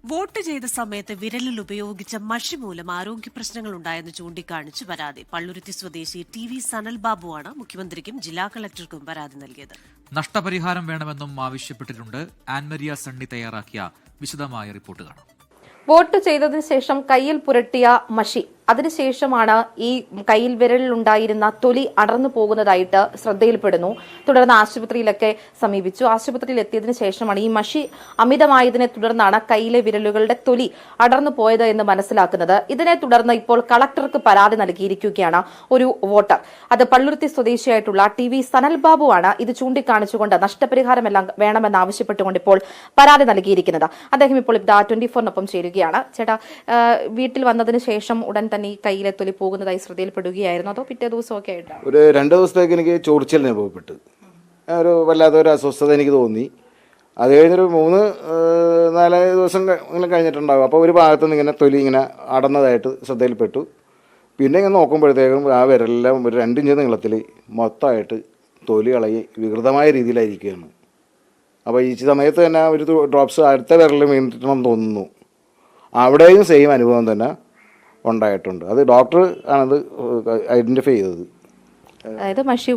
Vote ചെയ്ത സമയത്ത് വിരലിൽ ഉപയോഗിച്ച മഷി മൂലം ആരോഗ്യ പ്രശ്നങ്ങൾ ഉണ്ടായെന്ന് ചൂണ്ടിക്കാണിച്ച് പരാതി. പള്ളുരുത്തി സ്വദേശി TV സനൽ ബാബുവാണ് മുഖ്യമന്ത്രിക്കും ജില്ലാ കളക്ടർക്കും പരാതി നൽകിയത്. നഷ്ടപരിഹാരം വേണമെന്നും ആവശ്യപ്പെട്ടിട്ടുണ്ട്. ആൻമരിയ സണ്ണി തയ്യാറാക്കിയ വിശദമായ റിപ്പോർട്ട് കാണാം. വോട്ട് ചെയ്തതിനു ശേഷം കയ്യിൽ പുരട്ടിയ മഷി, അതിനുശേഷമാണ് ഈ കയ്യിൽ വിരലിലുണ്ടായിരുന്ന തൊലി അടർന്നു പോകുന്നതായിട്ട് ശ്രദ്ധയിൽപ്പെടുന്നു. തുടർന്ന് ആശുപത്രിയിലൊക്കെ സമീപിച്ചു. ആശുപത്രിയിൽ എത്തിയതിനു ശേഷമാണ് ഈ മഷി അമിതമായതിനെ തുടർന്നാണ് കയ്യിലെ വിരലുകളുടെ തൊലി അടർന്നു പോയത് എന്ന് മനസ്സിലാക്കുന്നത്. ഇതിനെ തുടർന്ന് ഇപ്പോൾ കളക്ടർക്ക് പരാതി നൽകിയിരിക്കുകയാണ് ഒരു വോട്ടർ. അത് പള്ളുരുത്തി സ്വദേശിയായിട്ടുള്ള TV സനൽ ബാബുവാണ്. ഇത് ചൂണ്ടിക്കാണിച്ചുകൊണ്ട് നഷ്ടപരിഹാരമെല്ലാം വേണമെന്നാവശ്യപ്പെട്ടുകൊണ്ട് ഇപ്പോൾ പരാതി നൽകിയിരിക്കുന്നത്. അദ്ദേഹം ഇപ്പോൾ 24-നൊപ്പം ചേരുകയാണ്. ചേട്ടാ, വീട്ടിൽ വന്നതിന് ശേഷം ഉടൻ തന്നെ ഈ കയ്യിലെ തൊലി പോകുന്നതായി ശ്രദ്ധയിൽപ്പെടുകയായിരുന്നു, അതോ പിറ്റേ ദിവസമൊക്കെ ആയിട്ടാണ്? ഒരു 2 ദിവസത്തേക്ക് എനിക്ക് ചോർച്ചിൽ അനുഭവപ്പെട്ടു. ഒരു വല്ലാത്തൊരു അസ്വസ്ഥത എനിക്ക് തോന്നി. അത് കഴിഞ്ഞൊരു 3-4 ദിവസം ഇങ്ങനെ കഴിഞ്ഞിട്ടുണ്ടാകും. അപ്പോൾ ഒരു ഭാഗത്തു നിന്ന് ഇങ്ങനെ തൊലി ഇങ്ങനെ അടന്നതായിട്ട് ശ്രദ്ധയിൽപ്പെട്ടു. പിന്നെ ഇങ്ങനെ നോക്കുമ്പോഴത്തേക്കും ആ വിരലെല്ലാം ഒരു 2 ഇഞ്ച് നീളത്തിൽ മൊത്തമായിട്ട് തൊലി ഇളകി വികൃതമായ രീതിയിലായിരിക്കുകയാണ്. അപ്പോൾ ഈ സമയത്ത് തന്നെ ഒരു ഡ്രോപ്സ് അടുത്ത വിരലിൽ വീണിട്ടുണ്ടെന്ന് തോന്നുന്നു. അവിടെയും സെയിം അനുഭവം തന്നെ ഉണ്ടായിട്ടുണ്ട്. അത് ഡോക്ടർ ആണത് ഐഡൻറ്റിഫൈ ചെയ്തത്. അതായത് മഷി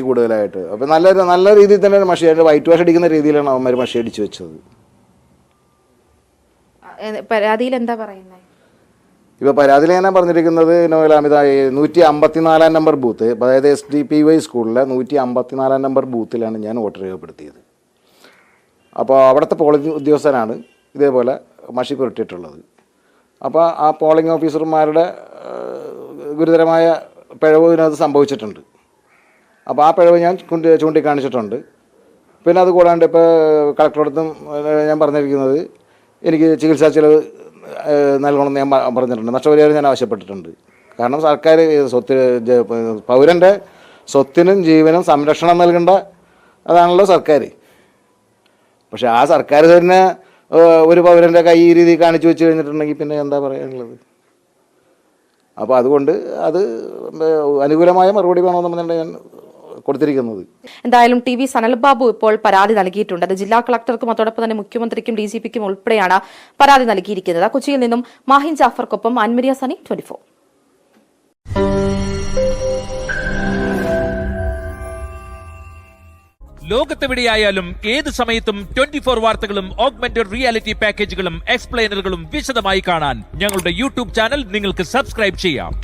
കൂടുതലായിട്ട്. അപ്പം നല്ല രീതിയിൽ തന്നെ മഷി, വൈറ്റ് വാഷ് അടിക്കുന്ന രീതിയിലാണ് അവന്മാർ മഷി അടിച്ചു വെച്ചത്. പരാതിയിൽ എന്താ പറയുന്നത്? ഇപ്പോൾ പരാതിയിൽ ഞാൻ പറഞ്ഞിരിക്കുന്നത് നോലാമിത 154 നമ്പർ ബൂത്ത്, അതായത് SDPY സ്കൂളിലെ 154 നമ്പർ ബൂത്തിലാണ് ഞാൻ വോട്ട് രേഖപ്പെടുത്തിയത്. അപ്പോൾ അവിടുത്തെ പോളിംഗ് ഉദ്യോഗസ്ഥനാണ് ഇതേപോലെ മഷി പുരട്ടിയിട്ടുള്ളത്. അപ്പോൾ ആ പോളിംഗ് ഓഫീസർമാരുടെ ഗുരുതരമായ പിഴവ് ഇതിനകത്ത് സംഭവിച്ചിട്ടുണ്ട്. അപ്പോൾ ആ പിഴവ് ഞാൻ ചൂണ്ടിക്കാണിച്ചിട്ടുണ്ട്. പിന്നെ അത് കൂടാണ്ട് ഇപ്പോൾ കളക്ടറോടത്തും ഞാൻ പറഞ്ഞിരിക്കുന്നത് എനിക്ക് ചികിത്സാ ചിലവ് നൽകണമെന്ന് ഞാൻ പറഞ്ഞിട്ടുണ്ട്. നഷ്ടപരിഹാരം ഞാൻ ആവശ്യപ്പെട്ടിട്ടുണ്ട്. കാരണം സർക്കാർ പൗരൻ്റെ സ്വത്തിനും ജീവനും സംരക്ഷണം നൽകേണ്ട അതാണല്ലോ സർക്കാർ. പക്ഷെ ആ സർക്കാർ തന്നെ ഒരു പൗരൻ്റെ കൈ ഈ രീതി കാണിച്ചു വെച്ച് കഴിഞ്ഞിട്ടുണ്ടെങ്കിൽ പിന്നെ എന്താ പറയാനുള്ളത്? അപ്പോൾ അതുകൊണ്ട് അത് അനുകൂലമായ മറുപടി വേണമെന്നാണ് ഞാൻ കൊടുത്തിരിക്കുന്നത്. എന്തായാലും TV സനൽ ബാബു ഇപ്പോൾ പരാതി നൽകിയിട്ടുണ്ട്. അത് ജില്ലാ കളക്ടർക്കും അതോടൊപ്പം തന്നെ മുഖ്യമന്ത്രിക്കും DGPക്കും ഉൾപ്പെടെയാണ് പരാതി നൽകിയിരിക്കുന്നത്. കൊച്ചിയിൽ നിന്നും മാഹിൻ ജാഫർക്കൊപ്പം ആൻമരിയ സണ്ണി, 24. ലോകത്തെവിടെയായാലും ഏത് സമയത്തും 24 വാർത്തകളും ഓഗ്മെന്റഡ് റിയാലിറ്റി പാക്കേജുകളും എക്സ്പ്ലെയിനറുകളും വിശദമായി കാണാൻ ഞങ്ങളുടെ YouTube ചാനൽ നിങ്ങൾക്ക് സബ്സ്ക്രൈബ് ചെയ്യാം.